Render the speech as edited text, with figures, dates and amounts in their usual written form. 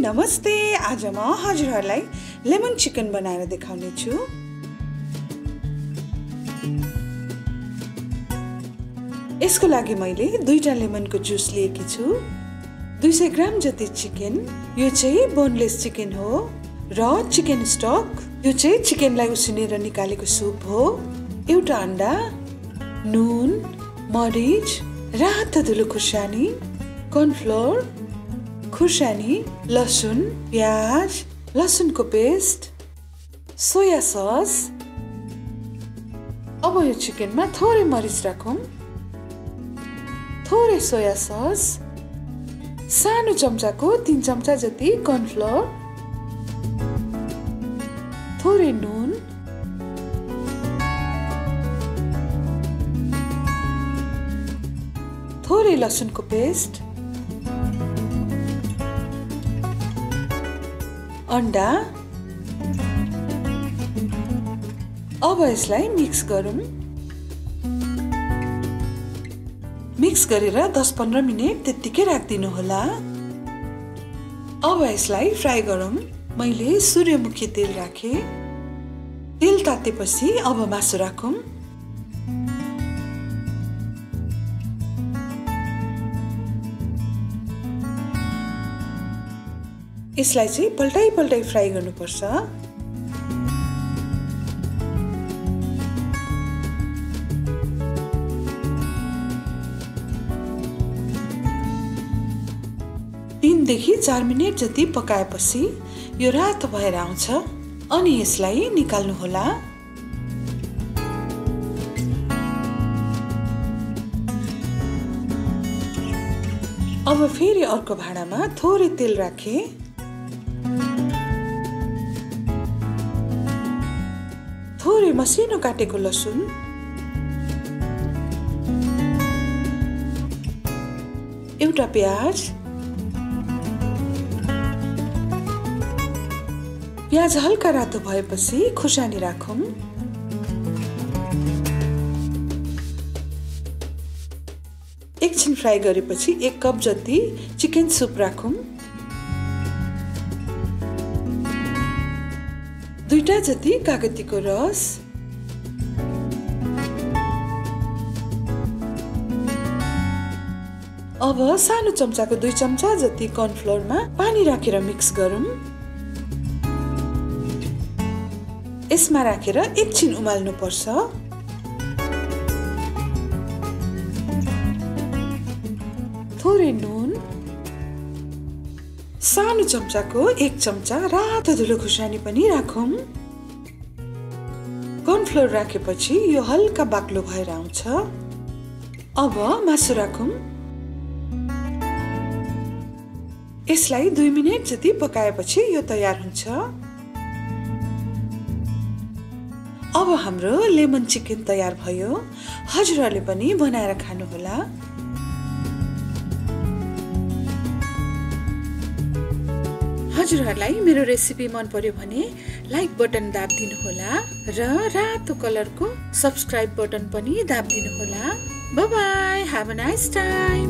नमस्ते। आज म हजुरहरुलाई लेमन चिकन बनाएर देखाउने छु। यसको लागि मैले 2टा लेमनको जुस लिएकी छु। 200 ग्राम जति चिकन। यो चाहिँ बोनलेस चिकन हो र चिकन स्टक। यो चाहिँ चिकनलाई उसिनेर निकालेको सुप हो। एउटा अंडा, नुन, मरिच, रातो धुलो खुर्सानी, कर्नफ्लोर, खुर्सानी, लसुन, प्याज, लसुनको पेस्ट, सोया सस। अब यो चिकनमा थोरै मरिच राखौं, थोरै सोया सस, सानो चम्चाको 3 चम्चा जति कर्नफ्लोर, थोरै नुन, थोरै लसुनको पेस्ट, अंडा। अब यसलाई मिक्स गरौं। मिक्स गरेर 10-15 मिनेट त्यतिकै राख्दिनु होला। अब यसलाई फ्राई गरौं। मैले सूर्यमुखी तेल राखे। तेल तातेपछि अब मासु राखौं। यसलाई चाहिँ पल्टाइ फ्राई गर्नुपर्छ। देखि 4 मिनेट जति पकाएपछि यो रातो भएर आउँछ। अनि यसलाई निकाल्नु होला। अब फेरि अर्को भाँडामा थोरै तेल राखे। थोरै मसिनो काटेको लसुन, एउटा प्याज, प्याज हल्का रातो भएपछि खुर्सानी राखौं। एकछिन फ्राई गरेपछि 1 कप जति चिकन सुप राखौं। 2टा जति कागतीको रस, अब सानो चम्चाको 2 चम्चा जति कर्नफ्लोरमा पानी राखेर मिक्स गरौं। यसमा राखेर एकछिन उमाल्नु पर्छ। थोरै नुन, सानो चम्चाको 1 चम्चा रातो धुलो खुर्सानी पनि राखौं। कर्नफ्लोर राखेपछि यो हल्का बाक्लो भएर आउँछ। अब मासु राखौं। यसलाई 2 मिनेट जति पकाएपछि यो तयार हुन्छ। अब हाम्रो लेमन चिकन तयार भयो। हजुरहरुले पनि बनाएर खानु होला। हजुरहरुलाई मेरो रेसिपी मन पर्यो भने लाइक बटन दाब्दिनु होला र रातो कलरको सब्स्क्राइब बटन पनि दाब्दिनु होला। Bye bye, have a nice time.